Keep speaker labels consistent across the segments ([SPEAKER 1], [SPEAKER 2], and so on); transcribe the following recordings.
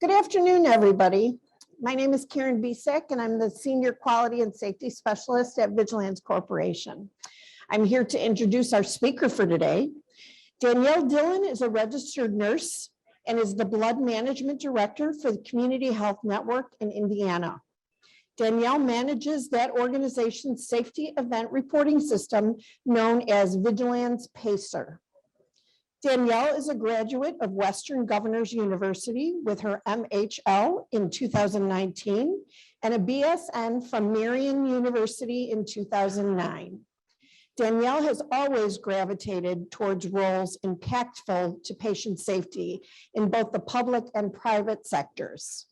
[SPEAKER 1] Good afternoon, everybody. My name is Karen Bisek, and I'm the Senior Quality and Safety Specialist at VigiLanz Corporation. I'm here to introduce our speaker for today. Danielle Dillon is a registered nurse and is the Blood Management Director for the Community Health Network in Indiana. Danielle manages that organization's safety event reporting system known as VigiLanz PACER. Danielle is a graduate of Western Governors University with her MHL in 2019 and a BSN from Marian University in 2009. Danielle has always gravitated towards roles impactful to patient safety in both the public and private sectors.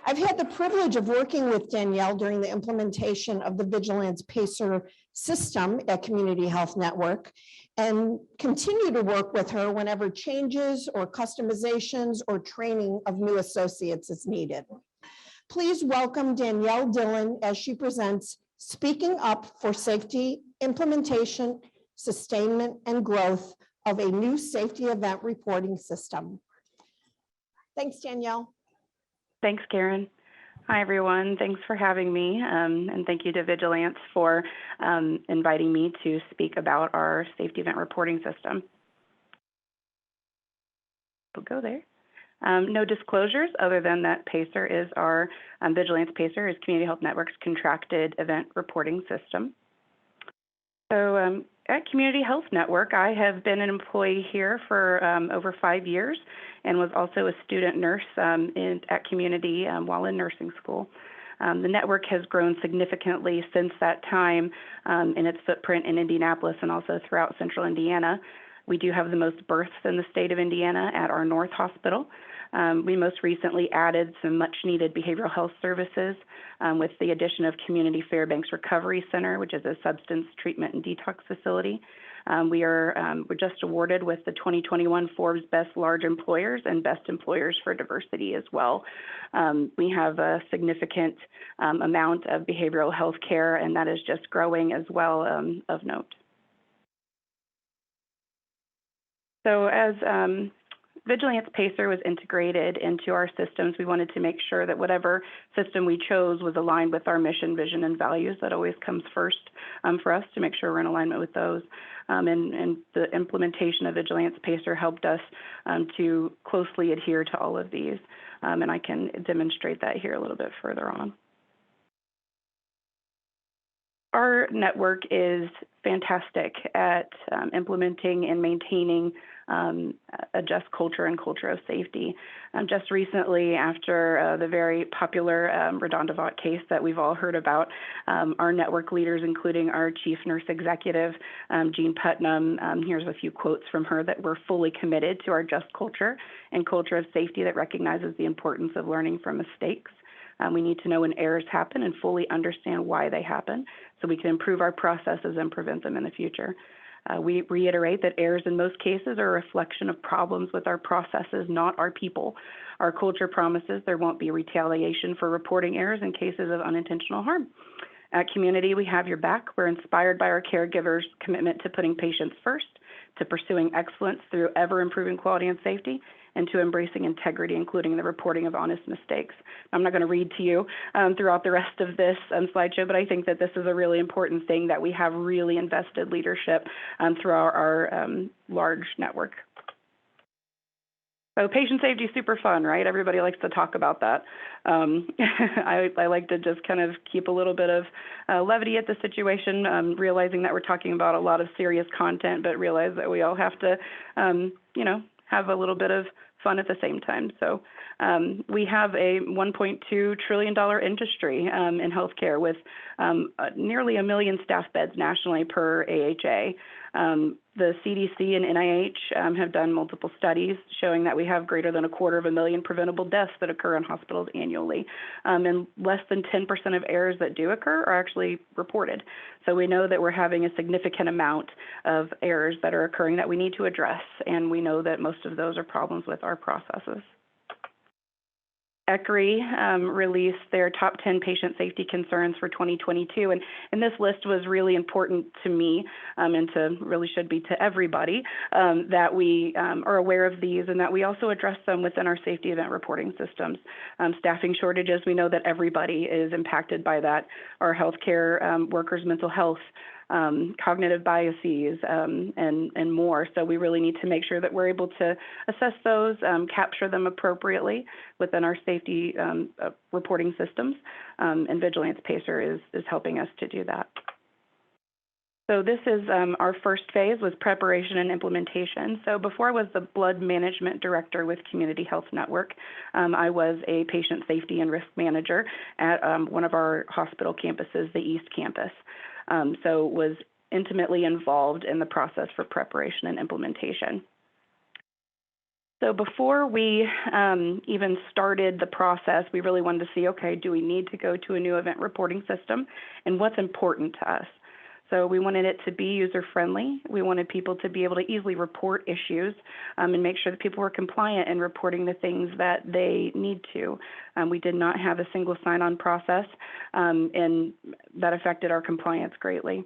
[SPEAKER 1] I've had the privilege of working with Danielle during the implementation of the VigiLanz PACER system at Community Health Network and continue to work with her whenever changes or customizations or training of new associates is needed. Please welcome Danielle Dillon as she presents Speaking Up for Safety, Implementation, Sustainment, and Growth of a New Safety Event Reporting System. Thanks, Danielle.
[SPEAKER 2] Thanks, Karen. Hi, everyone. Thanks for having me, and thank you to VigiLanz for inviting me to speak about our safety event reporting system. We'll go there. No disclosures other than that PACER is our, VigiLanz PACER is Community Health Network's contracted event reporting system. So at Community Health Network, I have been an employee here for over 5 years and was also a student nurse at Community while in nursing school. The network has grown significantly since that time in its footprint in Indianapolis and also throughout central Indiana. We do have the most births in the state of Indiana at our North Hospital. We most recently added some much needed behavioral health services with the addition of Community Fairbanks Recovery Center, which is a substance treatment and detox facility. We're just awarded with the 2021 Forbes Best Large Employers and Best Employers for Diversity as well. We have a significant amount of behavioral health care, and that is just growing as well of note. So as VigiLanz PACER was integrated into our systems, we wanted to make sure that whatever system we chose was aligned with our mission, vision, and values. That always comes first for us to make sure we're in alignment with those. And the implementation of VigiLanz PACER helped us to closely adhere to all of these. And I can demonstrate that here a little bit further on. Our network is fantastic at implementing and maintaining a just culture and culture of safety. Just recently, after the very popular Redondavat case that we've all heard about, our network leaders, including our Chief Nurse Executive, Jean Putnam, here's a few quotes from her that we're fully committed to our just culture and culture of safety that recognizes the importance of learning from mistakes. We need to know when errors happen and fully understand why they happen so we can improve our processes and prevent them in the future. We reiterate that errors in most cases are a reflection of problems with our processes, not our people. Our culture promises there won't be retaliation for reporting errors in cases of unintentional harm. At Community, we have your back. We're inspired by our caregivers' commitment to putting patients first, to pursuing excellence through ever-improving quality and safety, and to embracing integrity, including the reporting of honest mistakes. I'm not going to read to you throughout the rest of this slideshow, but I think that this is a really important thing that we have really invested leadership through our large network. So patient safety is super fun, right? Everybody likes to talk about that. I like to just kind of keep a little bit of levity at the situation, realizing that we're talking about a lot of serious content, but realize that we all have to, have a little bit of fun at the same time. So we have a $1.2 trillion industry in healthcare with nearly 1 million staff beds nationally per AHA. The CDC and NIH have done multiple studies showing that we have greater than 250,000 preventable deaths that occur in hospitals annually. And less than 10% of errors that do occur are actually reported. So we know that we're having a significant amount of errors that are occurring that we need to address. And we know that most of those are problems with our processes. ECRI released their top 10 patient safety concerns for 2022. And this list was really important to me and really should be to everybody that we are aware of these and that we also address them within our safety event reporting systems. Staffing shortages, we know that everybody is impacted by that. Our healthcare workers' mental health, cognitive biases, and more. So we really need to make sure that we're able to assess those, capture them appropriately within our safety reporting systems, and VigiLanz Pacer is helping us to do that. So this is our first phase was preparation and implementation. So before I was the blood management director with Community Health Network, I was a patient safety and risk manager at one of our hospital campuses, the East Campus. So was intimately involved in the process for preparation and implementation. So before we even started the process, we really wanted to see, okay, do we need to go to a new event reporting system and what's important to us? So we wanted it to be user-friendly. We wanted people to be able to easily report issues and make sure that people were compliant in reporting the things that they need to. We did not have a single sign-on process, and that affected our compliance greatly.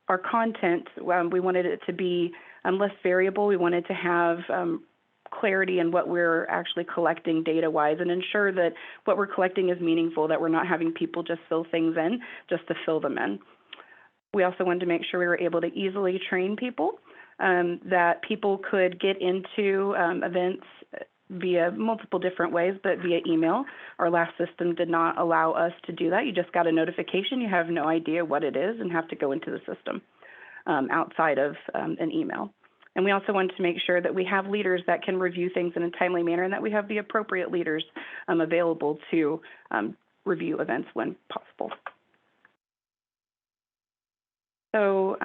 [SPEAKER 2] Our content, we wanted it to be less variable. We wanted to have clarity in what we're actually collecting data-wise and ensure that what we're collecting is meaningful, that we're not having people just fill things in just to fill them in. We also wanted to make sure we were able to easily train people, that people could get into events via multiple different ways, but via email. Our last system did not allow us to do that. You just got a notification. You have no idea what it is and have to go into the system outside of an email. And we also wanted to make sure that we have leaders that can review things in a timely manner and that we have the appropriate leaders available to review events when possible. So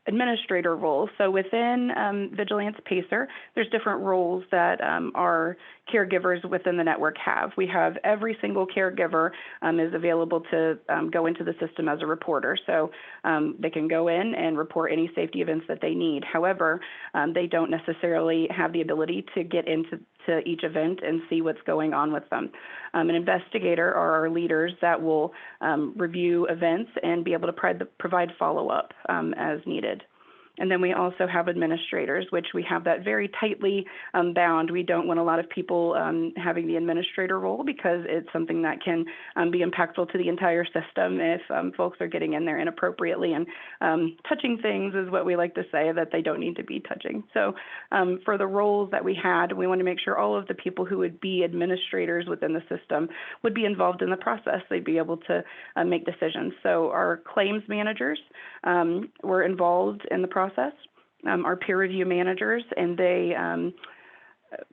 [SPEAKER 2] administrator roles. So within VigiLanz Pacer, there's different roles that our caregivers within the network have. We have every single caregiver is available to go into the system as a reporter. So they can go in and report any safety events that they need. However, they don't necessarily have the ability to get into each event and see what's going on with them. An investigator are our leaders that will review events and be able to provide follow-up as needed. And then we also have administrators, which we have that very tightly bound. We don't want a lot of people having the administrator role because it's something that can be impactful to the entire system if folks are getting in there inappropriately and touching things is what we like to say that they don't need to be touching. So for the roles that we had, we want to make sure all of the people who would be administrators within the system would be involved in the process. They'd be able to make decisions. So our claims managers were involved in the process. Our peer review managers, and they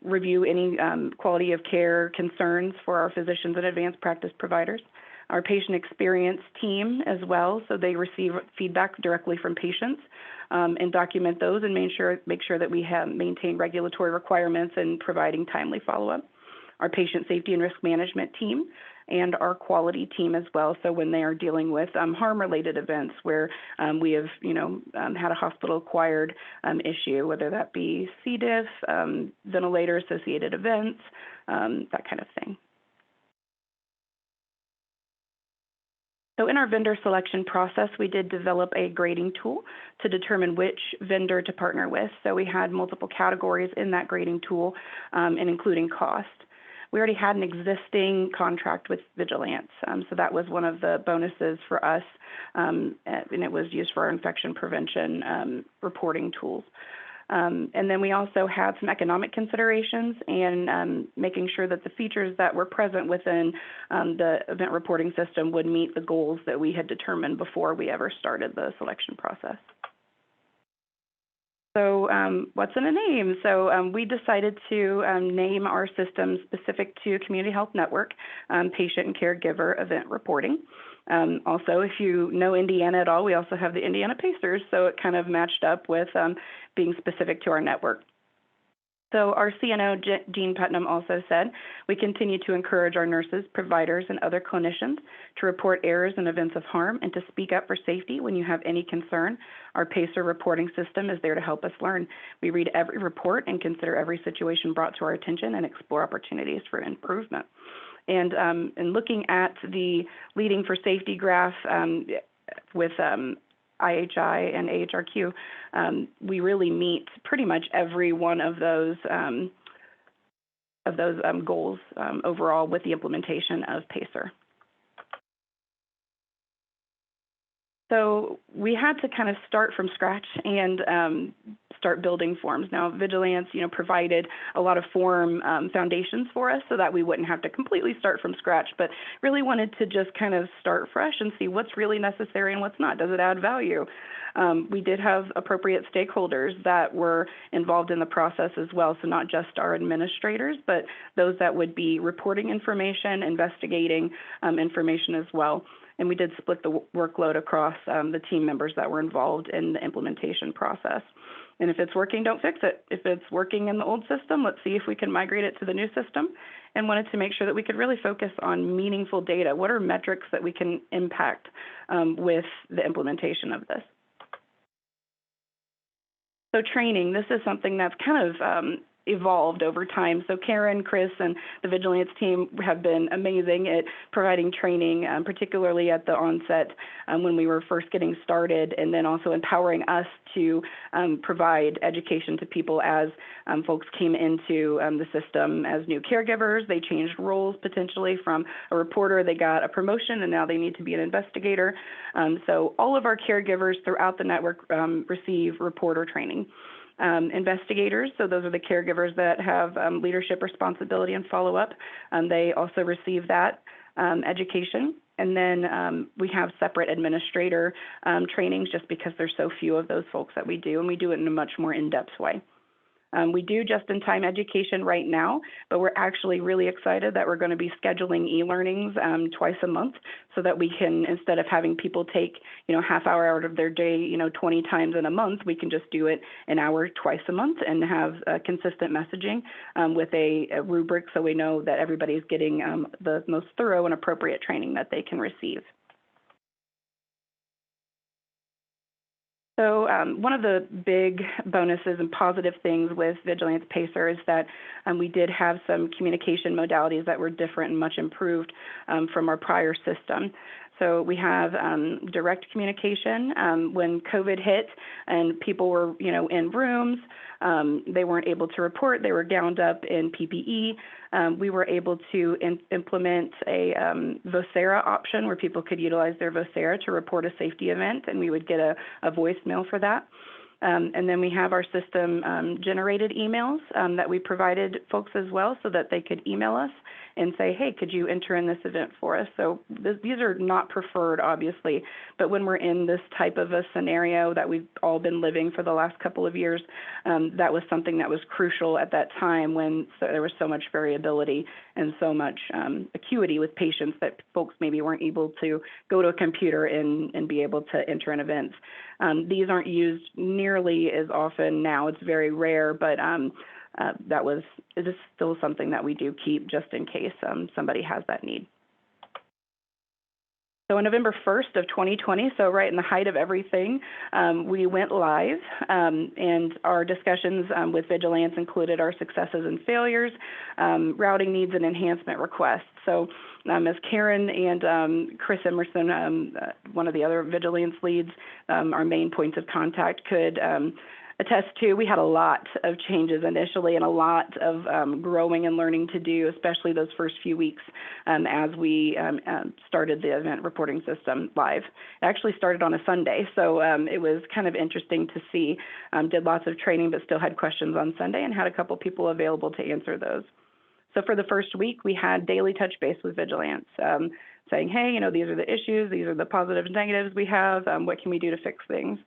[SPEAKER 2] review any quality of care concerns for our physicians and advanced practice providers. Our patient experience team as well, so they receive feedback directly from patients and document those and make sure that we have maintained regulatory requirements and providing timely follow-up. Our patient safety and risk management team and our quality team as well. So when they are dealing with harm-related events where we have, had a hospital-acquired issue, whether that be C. diff, ventilator-associated events, that kind of thing. So in our vendor selection process, we did develop a grading tool to determine which vendor to partner with. So we had multiple categories in that grading tool, and including cost. We already had an existing contract with VigiLanz, so that was one of the bonuses for us, and it was used for our infection prevention reporting tools. And then we also had some economic considerations and making sure that the features that were present within the event reporting system would meet the goals that we had determined before we ever started the selection process. So what's in a name? So we decided to name our system specific to Community Health Network, patient and caregiver event reporting. Also, if you know Indiana at all, we also have the Indiana Pacers, so it kind of matched up with being specific to our network. So our CNO, Jean Putnam, also said, we continue to encourage our nurses, providers, and other clinicians to report errors and events of harm and to speak up for safety when you have any concern. Our PACER reporting system is there to help us learn. We read every report and consider every situation brought to our attention and explore opportunities for improvement. And looking at the Leading for Safety graph with IHI and AHRQ, we really meet pretty much every one of those goals overall with the implementation of PACER. So we had to kind of start from scratch and start building forms. Now, VigiLanz, provided a lot of form foundations for us so that we wouldn't have to completely start from scratch, but really wanted to just kind of start fresh and see what's really necessary and what's not. Does it add value? We did have appropriate stakeholders that were involved in the process as well, so not just our administrators, but those that would be reporting information, investigating information as well. And we did split the workload across the team members that were involved in the implementation process. And if it's working, don't fix it. If it's working in the old system, let's see if we can migrate it to the new system. And wanted to make sure that we could really focus on meaningful data. What are metrics that we can impact with the implementation of this? So training, this is something that's kind of evolved over time. So Karen, Chris, and the VigiLanz team have been amazing at providing training, particularly at the onset when we were first getting started, and then also empowering us to provide education to people as folks came into the system as new caregivers. They changed roles potentially from a reporter, they got a promotion, and now they need to be an investigator. So all of our caregivers throughout the network receive reporter training. Investigators, so those are the caregivers that have leadership responsibility and follow-up. They also receive that education. And then we have separate administrator trainings just because there's so few of those folks that we do, and we do it in a much more in-depth way. We do just-in-time education right now, but we're actually really excited that we're going to be scheduling e-learnings twice a month so that we can, instead of having people take, half hour out of their day, 20 times in a month, we can just do it an hour twice a month and have consistent messaging with a rubric so we know that everybody's getting the most thorough and appropriate training that they can receive. So one of the big bonuses and positive things with VigiLanz PACER is that we did have some communication modalities that were different and much improved from our prior system. So we have direct communication. When COVID hit and people were, in rooms, they weren't able to report. They were gowned up in PPE. We were able to implement a Vocera option where people could utilize their Vocera to report a safety event, and we would get a voicemail for that. And then we have our system generated emails that we provided folks as well so that they could email us and say, hey, could you enter in this event for us? So these are not preferred, obviously, but when we're in this type of a scenario that we've all been living for the last couple of years, that was something that was crucial at that time when there was so much variability and so much acuity with patients that folks maybe weren't able to go to a computer and be able to enter in events. These aren't used nearly as often now. It's very rare, but it is still something that we do keep just in case somebody has that need. So on November 1st of 2020, so right in the height of everything, we went live, and our discussions with VigiLanz included our successes and failures, routing needs, and enhancement requests. So as Karen and Chris Emerson, one of the other VigiLanz leads, our main points of contact, could attest to, we had a lot of changes initially and a lot of growing and learning to do, especially those first few weeks as we started the event reporting system live. It actually started on a Sunday, so it was kind of interesting to see. Did lots of training, but still had questions on Sunday and had a couple people available to answer those. So for the first week, we had daily touch base with VigiLanz, saying, hey, these are the issues, these are the positives and negatives we have, what can we do to fix things?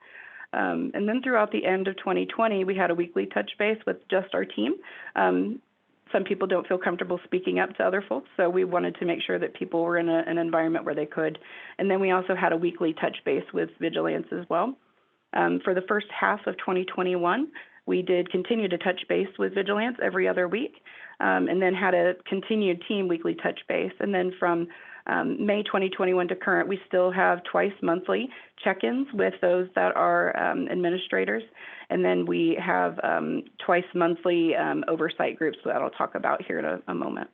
[SPEAKER 2] And then throughout the end of 2020, we had a weekly touch base with just our team. Some people don't feel comfortable speaking up to other folks, so we wanted to make sure that people were in an environment where they could. And then we also had a weekly touch base with VigiLanz as well. For the first half of 2021, we did continue to touch base with VigiLanz every other week, and then had a continued team weekly touch base. And then from May 2021 to current, we still have twice monthly check-ins with those that are administrators. And then we have twice monthly oversight groups that I'll talk about here in a moment.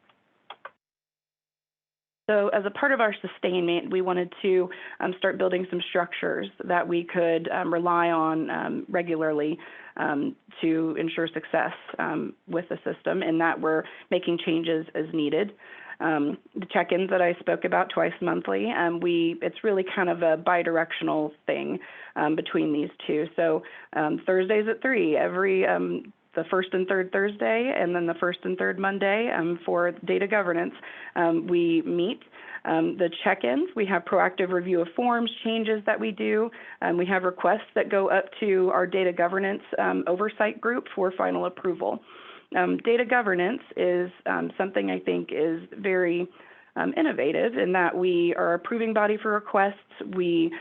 [SPEAKER 2] So as a part of our sustainment, we wanted to start building some structures that we could rely on regularly to ensure success with the system, and that we're making changes as needed. The check-ins that I spoke about twice monthly, it's really kind of a bi-directional thing between these two. So Thursdays at 3, every the first and third Thursday, and then the first and third Monday for data governance, we meet. The check-ins, we have proactive review of forms, changes that we do. We have requests that go up to our data governance oversight group for final approval. Data governance is something I think is very innovative in that we are approving body for requests. We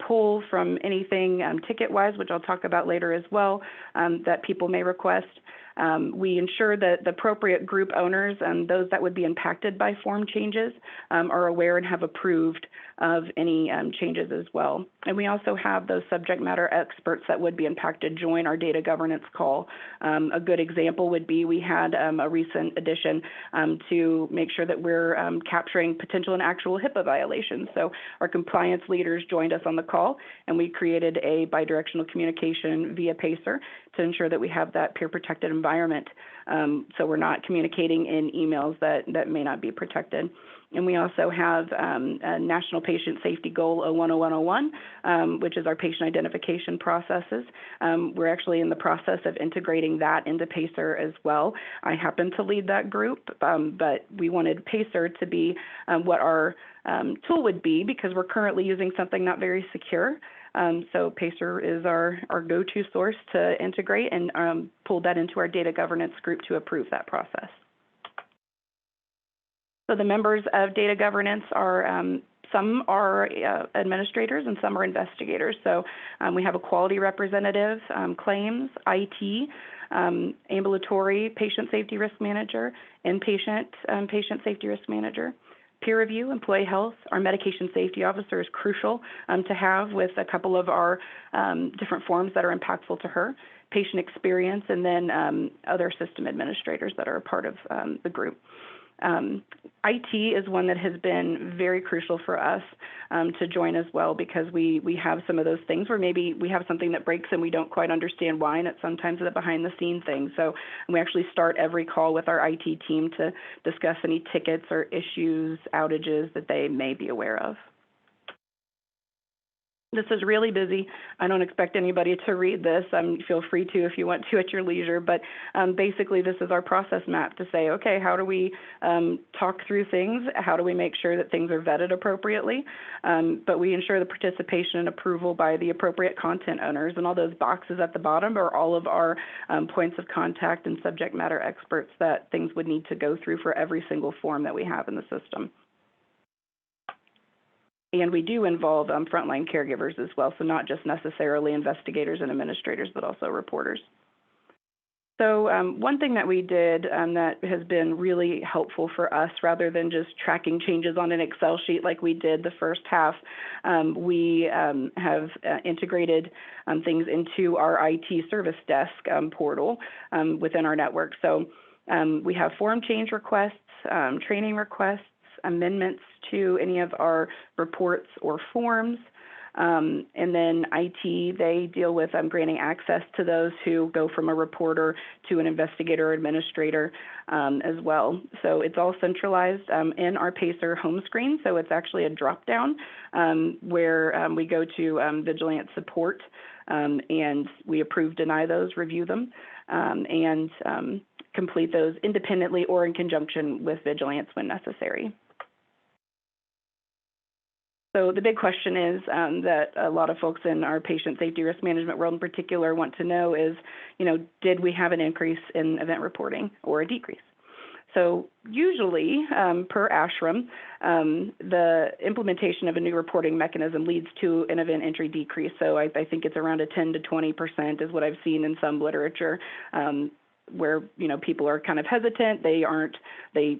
[SPEAKER 2] pull from anything ticket-wise, which I'll talk about later as well, that people may request. We ensure that the appropriate group owners and those that would be impacted by form changes are aware and have approved of any changes as well. And we also have those subject matter experts that would be impacted join our data governance call. A good example would be we had a recent addition to make sure that we're capturing potential and actual HIPAA violations. So our compliance leaders joined us on the call, and we created a bidirectional communication via PACER to ensure that we have that peer-protected environment, so we're not communicating in emails that may not be protected. And we also have a National Patient Safety Goal 010101, which is our patient identification processes. We're actually in the process of integrating that into PACER as well. I happen to lead that group, but we wanted PACER to be what our tool would be, because we're currently using something not very secure. So PACER is our go-to source to integrate and pull that into our data governance group to approve that process. So the members of data governance are, some are administrators and some are investigators. So we have a quality representative, claims, IT, ambulatory patient safety risk manager, inpatient patient safety risk manager. Peer review, employee health, our medication safety officer is crucial to have with a couple of our different forms that are impactful to her, patient experience, and then other system administrators that are a part of the group. IT is one that has been very crucial for us to join as well, because we have some of those things where maybe we have something that breaks and we don't quite understand why, and it's sometimes a behind-the-scene thing. So we actually start every call with our IT team to discuss any tickets or issues, outages that they may be aware of. This is really busy. I don't expect anybody to read this. Feel free to if you want to at your leisure, but basically this is our process map to say, okay, how do we talk through things? How do we make sure that things are vetted appropriately? But we ensure the participation and approval by the appropriate content owners, and all those boxes at the bottom are all of our points of contact and subject matter experts that things would need to go through for every single form that we have in the system. And we do involve frontline caregivers as well, so not just necessarily investigators and administrators, but also reporters. So one thing that we did that has been really helpful for us, rather than just tracking changes on an Excel sheet like we did the first half, we have integrated things into our IT service desk portal within our network. So we have form change requests, training requests, amendments to any of our reports or forms. And then IT, they deal with granting access to those who go from a reporter to an investigator or administrator as well. So it's all centralized in our PACER home screen. So it's actually a drop-down where we go to VigiLanz support and we approve, deny those, review them, and complete those independently or in conjunction with VigiLanz when necessary. So the big question is that a lot of folks in our patient safety risk management world in particular want to know is, did we have an increase in event reporting or a decrease? So usually, per ASHRM, the implementation of a new reporting mechanism leads to an event entry decrease. So I think it's around a 10 to 20% is what I've seen in some literature. Where people are kind of hesitant, they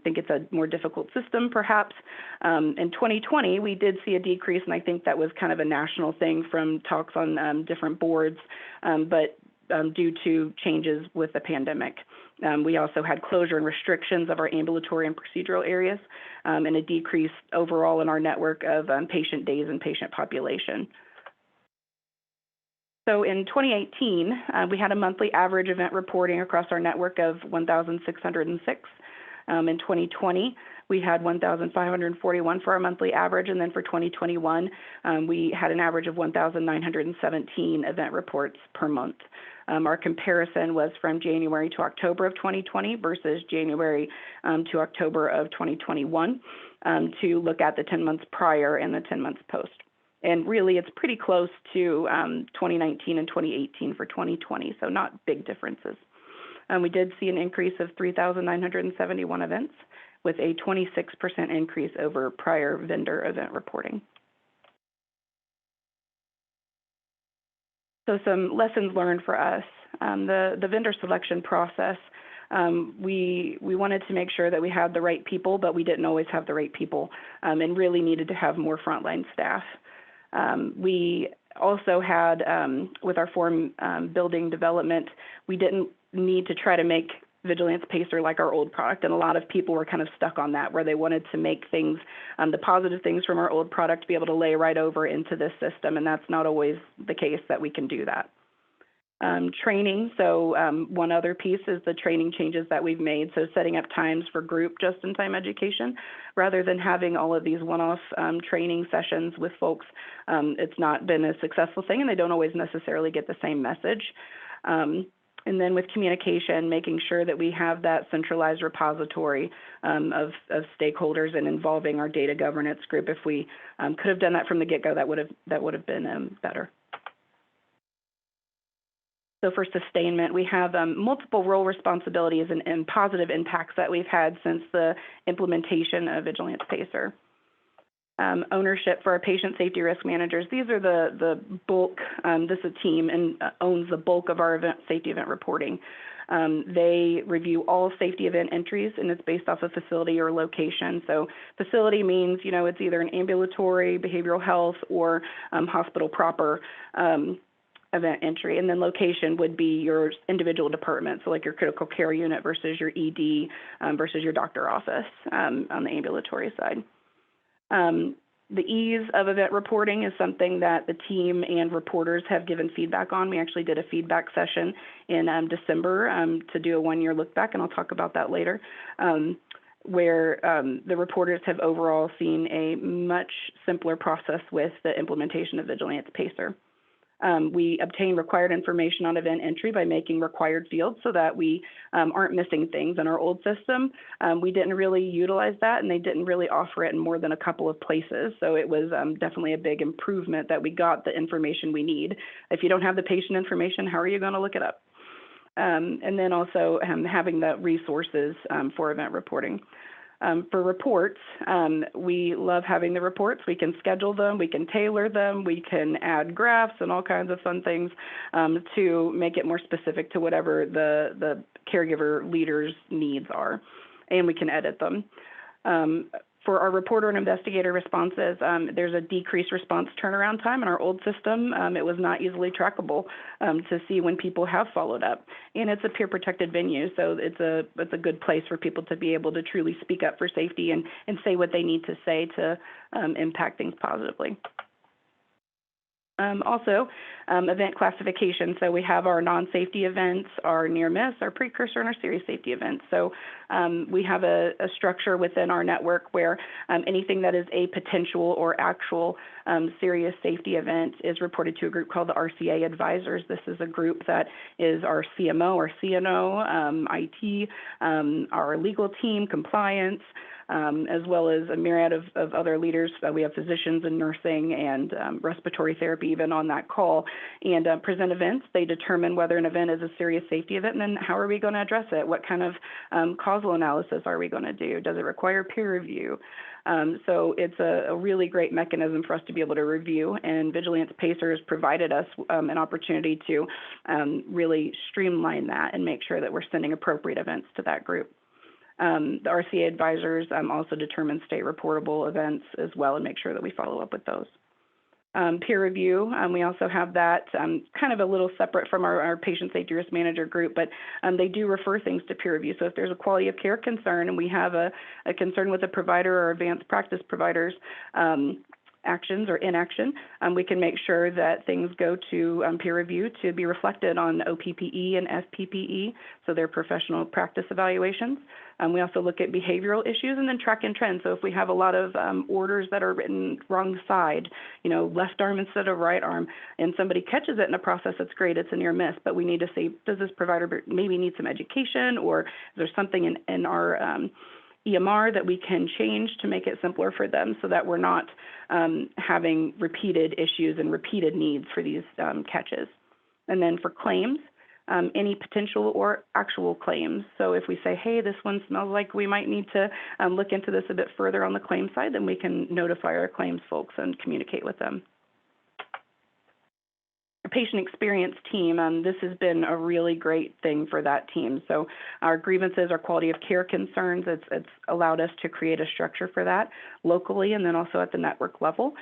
[SPEAKER 2] think it's a more difficult system perhaps. In 2020 we did see a decrease, and I think that was kind of a national thing from talks on different boards, but due to changes with the pandemic. We also had closure and restrictions of our ambulatory and procedural areas, and a decrease overall in our network of patient days and patient population. So in 2018, we had a monthly average event reporting across our network of 1,606. In 2020, we had 1,541 for our monthly average, and then for 2021, we had an average of 1,917 event reports per month. Our comparison was from January to October of 2020 versus January to October of 2021 to look at the 10 months prior and the 10 months post. And really, it's pretty close to 2019 and 2018 for 2020, so not big differences. We did see an increase of 3,971 events with a 26% increase over prior vendor event reporting. So some lessons learned for us. The vendor selection process, we wanted to make sure that we had the right people, but we didn't always have the right people, and really needed to have more frontline staff. We also had, with our form building development, we didn't need to try to make VigiLanz Pacer like our old product, and a lot of people were kind of stuck on that, where they wanted to make things, the positive things from our old product, to be able to lay right over into this system, and that's not always the case that we can do that. Training, so one other piece is the training changes that we've made, so setting up times for group just-in-time education, rather than having all of these one-off training sessions with folks. It's not been a successful thing, and they don't always necessarily get the same message. And then with communication, making sure that we have that centralized repository of stakeholders and involving our data governance group. If we could have done that from the get-go, that would have been better. So for sustainment, we have multiple role responsibilities and positive impacts that we've had since the implementation of VigiLanz Pacer. Ownership for our patient safety risk managers. These are the bulk, this is a team and owns the bulk of our safety event reporting. They review all safety event entries, and it's based off of facility or location. So facility means, it's either an ambulatory, behavioral health, or hospital proper event entry. And then location would be your individual department, so like your critical care unit versus your ED versus your doctor office on the ambulatory side. The ease of event reporting is something that the team and reporters have given feedback on. We actually did a feedback session in December to do a one-year look back, and I'll talk about that later, where the reporters have overall seen a much simpler process with the implementation of VigiLanz Pacer. We obtain required information on event entry by making required fields so that we aren't missing things. In our old system, we didn't really utilize that, and they didn't really offer it in more than a couple of places. So it was definitely a big improvement that we got the information we need. If you don't have the patient information, how are you going to look it up? And then also having the resources for event reporting. For reports, we love having the reports. We can schedule them, we can tailor them, we can add graphs and all kinds of fun things to make it more specific to whatever the caregiver leader's needs are, and we can edit them. For our reporter and investigator responses, there's a decreased response turnaround time in our old system. It was not easily trackable to see when people have followed up. And it's a peer-protected venue, so it's a good place for people to be able to truly speak up for safety and say what they need to say to impact things positively. Also, event classification. So we have our non-safety events, our near-miss, our precursor, and our serious safety events. So we have a structure within our network where anything that is a potential or actual serious safety event is reported to a group called the RCA Advisors. This is a group that is our CMO, our CNO, IT, our legal team, compliance, as well as a myriad of other leaders. We have physicians and nursing and respiratory therapy even on that call, and present events. They determine whether an event is a serious safety event, and then how are we going to address it? What kind of causal analysis are we going to do? Does it require peer review? So it's a really great mechanism for us to be able to review, and VigiLanz Pacer has provided us an opportunity to really streamline that and make sure that we're sending appropriate events to that group. The RCA advisors also determine state reportable events as well and make sure that we follow up with those. Peer review, we also have that kind of a little separate from our patient safety risk manager group, but they do refer things to peer review. So if there's a quality of care concern and we have a concern with a provider or advanced practice providers, actions or inaction, we can make sure that things go to peer review to be reflected on OPPE and FPPE, so they're professional practice evaluations. We also look at behavioral issues and then track and trend. So if we have a lot of orders that are written wrong side, left arm instead of right arm, and somebody catches it in a process, that's great, it's a near miss, but we need to say, does this provider maybe need some education, or is there something in our EMR that we can change to make it simpler for them so that we're not having repeated issues and repeated needs for these catches. And then for claims, any potential or actual claims. So if we say, hey, this one smells like we might need to look into this a bit further on the claim side, then we can notify our claims folks and communicate with them. Patient experience team, this has been a really great thing for that team. So our grievances, our quality of care concerns, it's allowed us to create a structure for that locally and then also at the network level,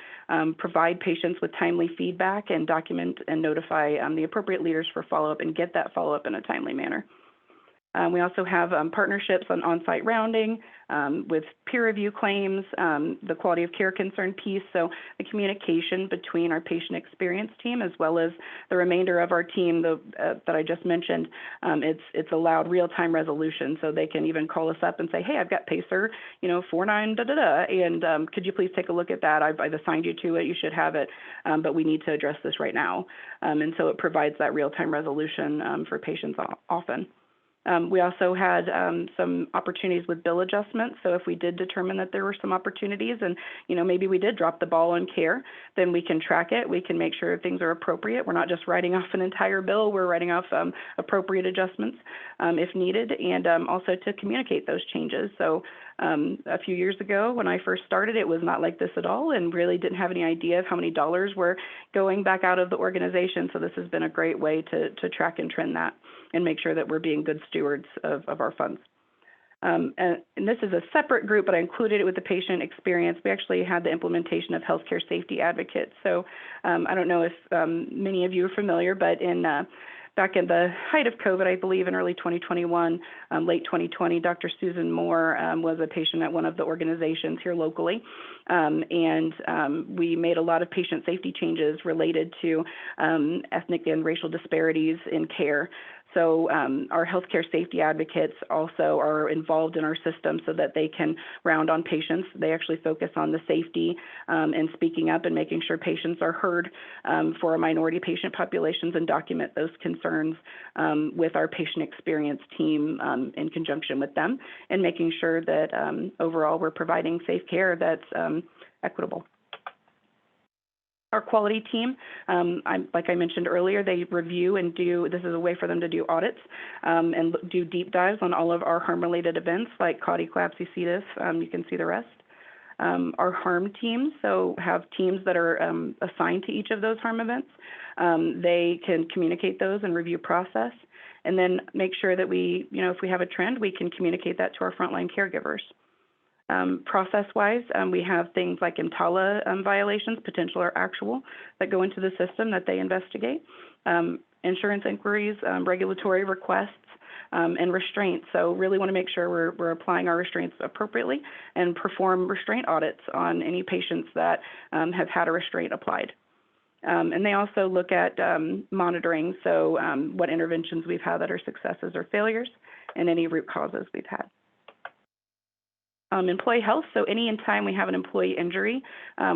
[SPEAKER 2] provide patients with timely feedback and document and notify the appropriate leaders for follow-up and get that follow-up in a timely manner. We also have partnerships on on-site rounding with peer review claims, the quality of care concern piece, so the communication between our patient experience team as well as the remainder of our team that I just mentioned. It's allowed real-time resolution, so they can even call us up and say, hey, I've got PACER, 49 and could you please take a look at that? I've assigned you to it, you should have it, but we need to address this right now. And so it provides that real-time resolution for patients often. We also had some opportunities with bill adjustments. So if we did determine that there were some opportunities and, maybe we did drop the ball on care, then we can track it. We can make sure things are appropriate. We're not just writing off an entire bill. We're writing off appropriate adjustments if needed, and also to communicate those changes. So a few years ago when I first started, it was not like this at all and really didn't have any idea of how many dollars were going back out of the organization. So this has been a great way to track and trend that and make sure that we're being good stewards of our funds. And this is a separate group, but I included it with the patient experience. We actually had the implementation of healthcare safety advocates. So I don't know if many of you are familiar, but back in the height of COVID, I believe in early 2021, late 2020, Dr. Susan Moore was a patient at one of the organizations here locally. We made a lot of patient safety changes related to ethnic and racial disparities in care. So our healthcare safety advocates also are involved in our system so that they can round on patients. They actually focus on the safety and speaking up and making sure patients are heard for our minority patient populations and document those concerns with our patient experience team in conjunction with them and making sure that overall we're providing safe care that's equitable. Our quality team, like I mentioned earlier, they review and this is a way for them to do audits and do deep dives on all of our harm-related events like CAUTI, eclampsia, C. diff. You can see the rest. Our harm teams, so have teams that are assigned to each of those harm events. They can communicate those and review process and then make sure that we, if we have a trend, we can communicate that to our frontline caregivers. Process-wise, we have things like EMTALA violations, potential or actual, that go into the system that they investigate, insurance inquiries, regulatory requests, and restraints. So really want to make sure we're applying our restraints appropriately and perform restraint audits on any patients that have had a restraint applied. And they also look at monitoring, so what interventions we've had that are successes or failures, and any root causes we've had. Employee health, so any time we have an employee injury,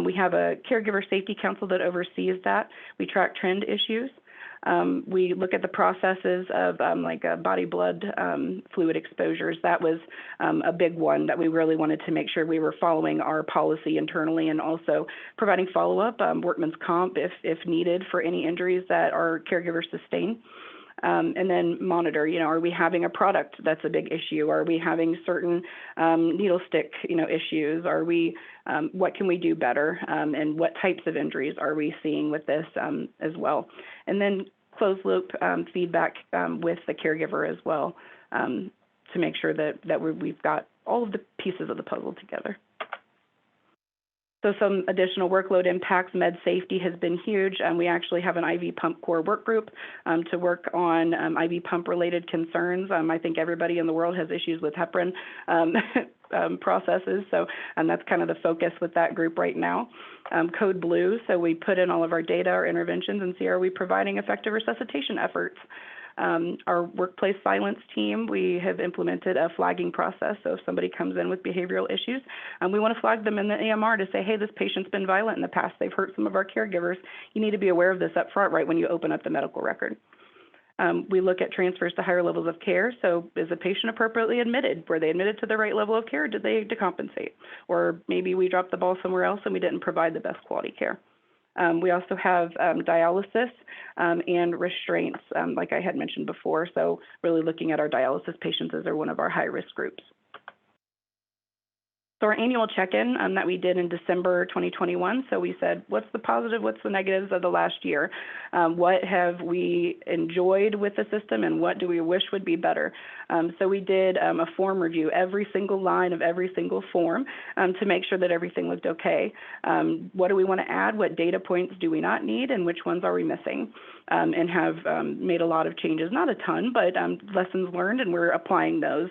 [SPEAKER 2] we have a caregiver safety council that oversees that. We track trend issues. We look at the processes of body blood fluid exposures. That was a big one that we really wanted to make sure we were following our policy internally and also providing follow-up, workman's comp if needed for any injuries that our caregivers sustain. And then monitor, are we having a product that's a big issue? Are we having certain needle stick, issues? Are we, what can we do better? And what types of injuries are we seeing with this as well? And then closed loop feedback with the caregiver as well to make sure that we've got all of the pieces of the puzzle together. So some additional workload impacts, med safety has been huge. We actually have an IV pump core work group to work on IV pump related concerns. I think everybody in the world has issues with heparin processes, so that's kind of the focus with that group right now. Code Blue, so we put in all of our data, our interventions, and see are we providing effective resuscitation efforts. Our workplace silence team, we have implemented a flagging process. So if somebody comes in with behavioral issues, we want to flag them in the EMR to say, hey, this patient's been violent in the past. They've hurt some of our caregivers. You need to be aware of this up front, right, when you open up the medical record. We look at transfers to higher levels of care. So is the patient appropriately admitted? Were they admitted to the right level of care? Did they decompensate? Or maybe we dropped the ball somewhere else and we didn't provide the best quality care. We also have dialysis and restraints, like I had mentioned before. So really looking at our dialysis patients as they're one of our high-risk groups. So our annual check-in that we did in December 2021, so we said, what's the positive, what's the negatives of the last year? What have we enjoyed with the system and what do we wish would be better? So we did a form review, every single line of every single form to make sure that everything looked okay. What do we want to add? What data points do we not need and which ones are we missing? And have made a lot of changes, not a ton, but lessons learned, and we're applying those,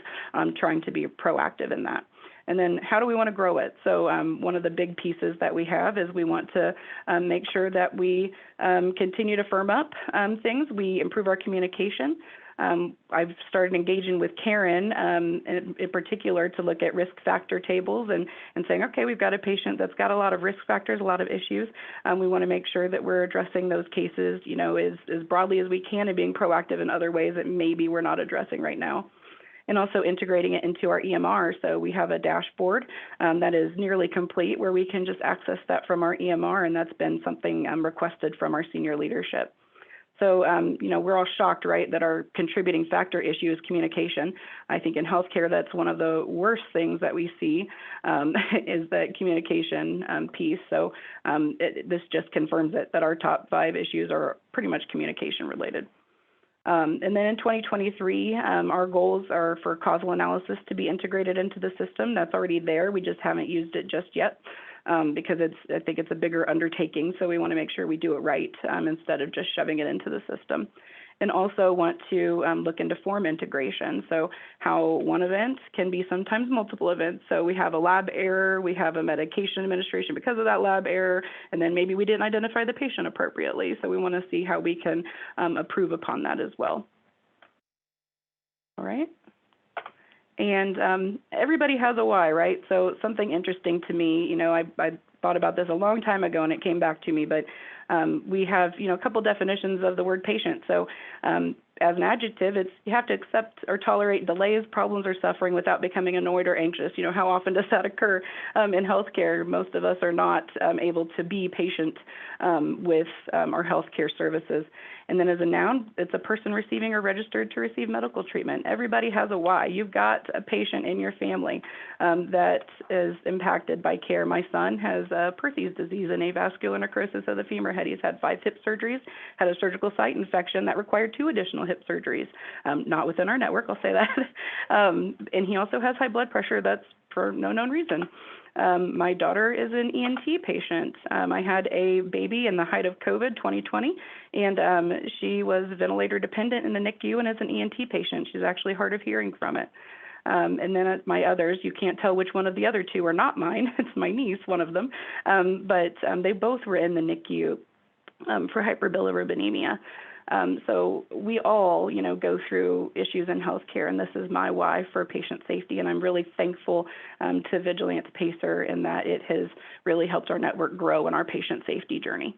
[SPEAKER 2] trying to be proactive in that. And then how do we want to grow it? So one of the big pieces that we have is we want to make sure that we continue to firm up things. We improve our communication. I've started engaging with Karen in particular to look at risk factor tables and saying, okay, we've got a patient that's got a lot of risk factors, a lot of issues. We want to make sure that we're addressing those cases, you know, as broadly as we can and being proactive in other ways that maybe we're not addressing right now. And also integrating it into our EMR. So we have a dashboard that is nearly complete where we can just access that from our EMR, and that's been something requested from our senior leadership. So, you know, we're all shocked, right, that our contributing factor issue is communication. I think in healthcare, that's one of the worst things that we see is that communication piece. So this just confirms that our top 5 issues are pretty much communication related. And then in 2023, our goals are for causal analysis to be integrated into the system. That's already there. We just haven't used it just yet because I think it's a bigger undertaking. So we want to make sure we do it right instead of just shoving it into the system. And also want to look into form integration. So how one event can be sometimes multiple events. So we have a lab error, we have a medication administration because of that lab error, and then maybe we didn't identify the patient appropriately. So we want to see how we can improve upon that as well. All right. And everybody has a why, right? So something interesting to me, you know, I thought about this a long time ago and it came back to me, but we have, you know, a couple definitions of the word patient. So as an adjective, it's you have to accept or tolerate delays, problems, or suffering without becoming annoyed or anxious. You know, how often does that occur in healthcare? Most of us are not able to be patient with our healthcare services. And then as a noun, it's a person receiving or registered to receive medical treatment. Everybody has a why. You've got a patient in your family that is impacted by care. My son has Perthes disease and avascular necrosis of the femur head. He's had 5 hip surgeries, had a surgical site infection that required 2 additional hip surgeries. Not within our network, I'll say that. And he also has high blood pressure. That's for no known reason. My daughter is an ENT patient. I had a baby in the height of COVID 2020, and she was ventilator dependent in the NICU and is an ENT patient. She's actually hard of hearing from it. And then my others, you can't tell which one of the other 2 are not mine. It's my niece, one of them. But they both were in the NICU for hyperbilirubinemia. So we all, you know, go through issues in healthcare, and this is my why for patient safety. And I'm really thankful to VigiLanz Pacer in that it has really helped our network grow in our patient safety journey.